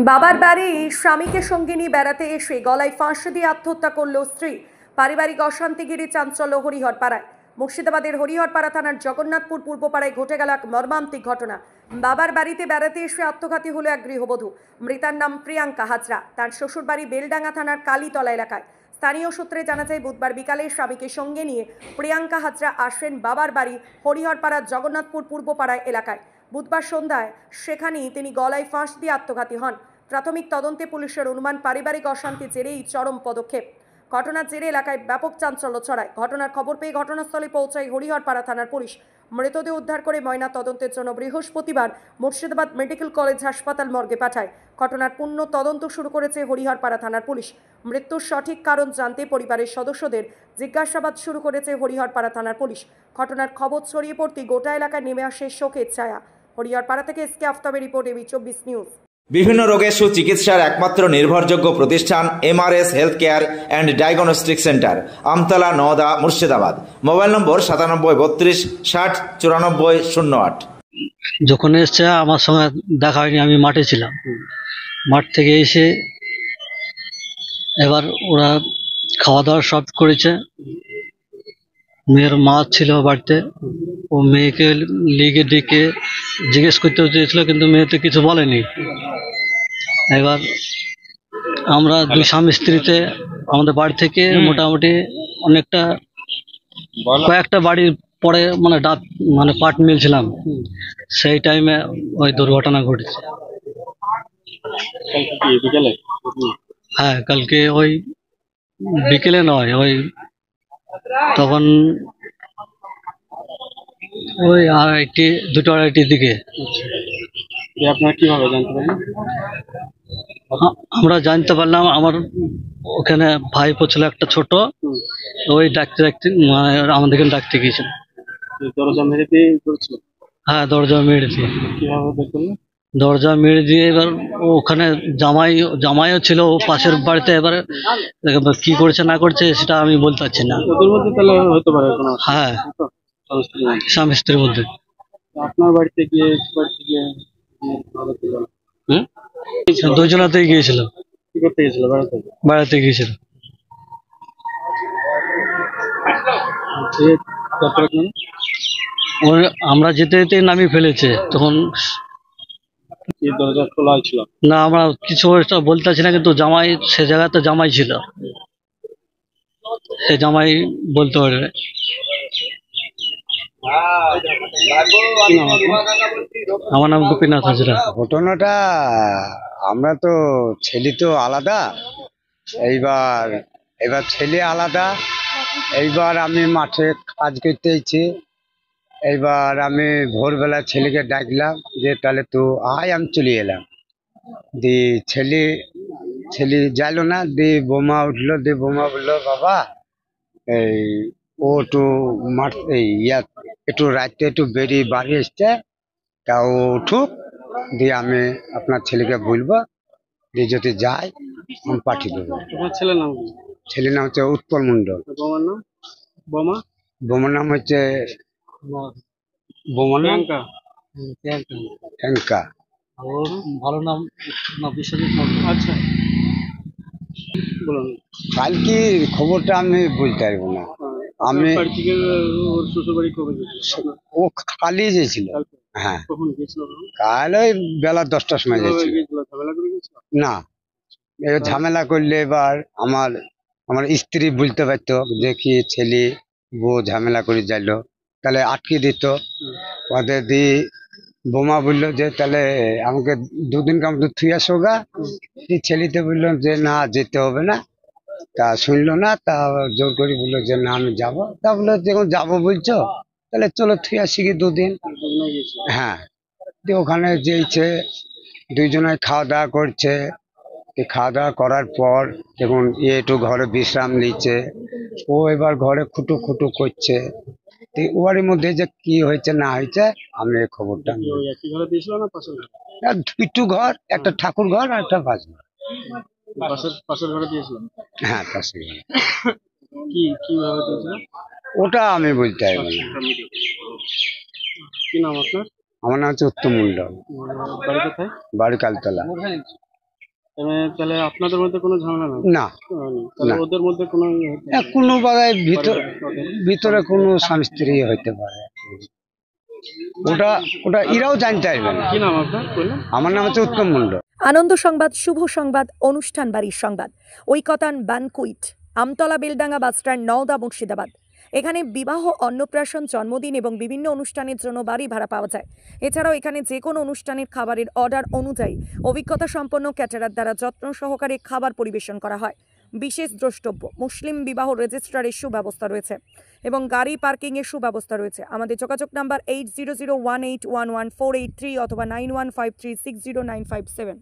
বাবার বাড়ি স্বামীকে সঙ্গে নিয়ে বেড়াতে এসে গলায় ফাঁস দিয়ে আত্মহত্যা করল স্ত্রী। পারিবারিক অশান্তিগিরি চাঞ্চল্য হরিহরপাড়ায়। মুর্শিদাবাদের হরিহরপাড়া থানার জগন্নাথপুর পূর্বপাড়ায় ঘটে গেল এক মর্মান্তিক ঘটনা। বাবার বাড়িতে বেড়াতে এসে আত্মঘাতী হলো এক গৃহবধূ। মৃতার নাম প্রিয়াঙ্কা হাজরা। তার শ্বশুরবাড়ি বেলডাঙ্গা থানার কালীতলা এলাকায়। স্থানীয় সূত্রে জানা যায়, বুধবার বিকালে স্বামীকে সঙ্গে নিয়ে প্রিয়াঙ্কা হাজরা আসেন বাবার বাড়ি হরিহরপাড়ার জগন্নাথপুর পূর্বপাড়ায় এলাকায়। বুধবার সন্ধ্যায় সেখানেই তিনি গলায় ফাঁস দিয়ে আত্মঘাতী হন। প্রাথমিক তদন্তে পুলিশের অনুমান, পারিবারিক অশান্তি জেরেই চরম পদক্ষেপ। ঘটনার জেরে এলাকায় ব্যাপক চাঞ্চল্য ছড়ায়। ঘটনার খবর পেয়ে ঘটনাস্থলে পৌঁছায় হরিহরপাড়া থানার পুলিশ। মৃতদেহ উদ্ধার করে ময়না তদন্তের জন্য বৃহস্পতিবার মুর্শিদাবাদ মেডিকেল কলেজ হাসপাতাল মর্গে পাঠায়। ঘটনার পূর্ণ তদন্ত শুরু করেছে হরিহরপাড়া থানার পুলিশ। মৃত্যুর সঠিক কারণ জানতে পরিবারের সদস্যদের জিজ্ঞাসাবাদ শুরু করেছে হরিহরপাড়া থানার পুলিশ। ঘটনার খবর ছড়িয়ে পড়তেই গোটা এলাকায় নেমে আসে শোকের ছায়া। হরিহরপাড়া থেকে এসকে আফতাবের রিপোর্ট, এবি 24 নিউজ। বিভিন্ন রোগের সুচিকিৎসার একমাত্র নির্ভরযোগ্য প্রতিষ্ঠান MRS health care and diagnostic centre, Amtala, Naoda, Murshidabad. Mobile number 9732309408। যখন এসছে আমার সঙ্গে দেখা হয়নি, আমি মাঠে ছিলাম। মাঠ থেকে এসে এবার ওরা খাওয়া দাওয়া সব করেছে। মেয়ের মা ছিল বাড়িতে, ও মেয়েকে লিগে ডেকে জিজ্ঞেস করতে চেয়েছিল, কিন্তু মেয়ে তো কিছু বলেনি। এবার আমরা দুই স্বামী স্ত্রীতে আমাদের বাড়ি থেকে মোটামুটি অনেকটা কয়েকটা বাড়ির পরে পাট মিলছিলাম, সেই টাইমে ওই দুর্ঘটনা ঘটেছে। হ্যাঁ, কালকে ওই বিকেলে নয়, ওই তখন ওই দুটো আড়াইটির দিকে। আপনারা কিভাবে জানতে পারলেন? আমরা জানতে পারলাম, আমার ওখানে ভাইপো ছিল একটা ছোট, ওই ডাকতে আমাদেরকে ডাকতে গিয়েছিল। দরজা মেরে দিয়ে করেছিল? হ্যাঁ, দরজা মেরে দিয়ে। কিভাবে দেখলেন? দরজা মেরে দিয়ে এবার ওখানে জামাইও ছিল পাশের বাড়িতে। এবারে কি করেছে না করছে সেটা আমি বলতে পারছি না। ওদের মধ্যে তাহলে হতে পারে কোনো? হ্যাঁ, স্বামী স্ত্রীর মধ্যে। আপনার বাড়িতে গিয়ে দুজনাতেই গিয়েছিল। কি করতে গেছিল? বেড়াতে গিয়েছিল। আমরা যেতে যেতে নামিয়ে ফেলেছে। তখন দরজা খোলা ছিল না, আমরা কিছু বলতে পারছি না, কিন্তু জামাই সে জায়গাতে জামাই ছিল, সে জামাই বলতে পারবে। আমার নাম গোপীনাথ হাজরা। ঘটনাটা আমরা তো ছেলে তো আলাদা, এইবার ছেলে আলাদা। এইবার আমি মাঠে কাজ করতে এসেছি। এইবার আমি ভোরবেলা ছেলেকে ডাকলাম যে তাহলে তো আয়, আমি চলে এলাম। দিয়ে ছেলে যাইলো না। দিয়ে বোমা উঠলো, দিয়ে বোমা বললো, বাবা এই ও একটু মাঠ একটু রাত্রে একটু বেরিয়ে বাড়ি এসছে, তা ও উঠুক, দিয়ে আমি আপনার ছেলেকে বলবো, দিয়ে যদি যাই আমি পাঠিয়ে দেবো। ছেলের নাম? ছেলের নাম হচ্ছে উৎপল মন্ডল। বোমার নাম? বোমার নাম হচ্ছে প্রিয়াঙ্কা। ভালো নাম বিশ্বজিৎ। আচ্ছা, বলুন। কালকে খবরটা আমি বলতে পারবো না। আমি ও কালই গেছিল। হ্যাঁ, কাল ওই বেলা 10টার সময় গেছিল। না, ঝামেলা করলে এবার আমার স্ত্রী বুঝতে পারতো যে কি ছেলে বউ ঝামেলা করে যাইল, তাহলে আটকে দিত ওদের। দিয়ে বোমা বললো যে তাহলে আমাকে দুদিন কাম তো থুই আসো গা। ছেলেতে বললো যে না, যেতে হবে না। তা শুনলো না, তা জোর করে বললো যে না আমি যাবো। তা বললো যখন যাবো বলছো তাহলে চলো থুই আসি কি দুদিন। হ্যাঁ, দিয়ে ওখানে যেয়েছে, দুইজনে খাওয়া দাওয়া করছে। খাওয়া দাওয়া করার পর দেখুন একটু ঘরে বিশ্রাম নিচ্ছে, ও এবার ঘরে খুটু করছে। ওর মধ্যে যে কি হয়েছে না হয়েছে আমি এই খবরটা, দুটো ঘর, একটা ঠাকুর ঘর আর একটা বাস ঘর। হ্যাঁ, পাশের ঘরে। ওটা আমি বলতে পারবো না। কি নাম আপনার? আমার নাম হচ্ছে উত্তম মন্ডল, বাড়ি কালতলা। তাহলে আপনাদের মধ্যে কোনো ঝামেলা নাই? না তাহলে না। ওদের মধ্যে কোনো ইয়ে হতে পারে? কোনো বাধায় ওদের? ভিতরে কোনো স্বামী স্ত্রী হইতে পারে। ওটা ওটা এরাও জানতে পারবে না। কি নাম আপনার বললেন? আমার নাম হচ্ছে উত্তম মণ্ডল। আনন্দ সংবাদ, শুভ সংবাদ, অনুষ্ঠান বাড়ির সংবাদ, ঐকতান ব্যানকুইট, আমতলা বেলডাঙ্গা বাসস্ট্যান্ড, নওদা, মুর্শিদাবাদ। এখানে বিবাহ, অন্নপ্রাশন, জন্মদিন এবং বিভিন্ন অনুষ্ঠানের জন্য বাড়ি ভাড়া পাওয়া যায়। এছাড়াও এখানে যে কোনো অনুষ্ঠানের খাবারের অর্ডার অনুযায়ী অভিজ্ঞতা সম্পন্ন ক্যাটারার দ্বারা যত্ন সহকারে খাবার পরিবেশন করা হয়। বিশেষ দ্রষ্টব্য, মুসলিম বিবাহ রেজিস্ট্রারের সুব্যবস্থা রয়েছে এবং গাড়ি পার্কিংয়ের সুব্যবস্থা রয়েছে। আমাদের যোগাযোগ নাম্বার 8001811483 অথবা 9153609557।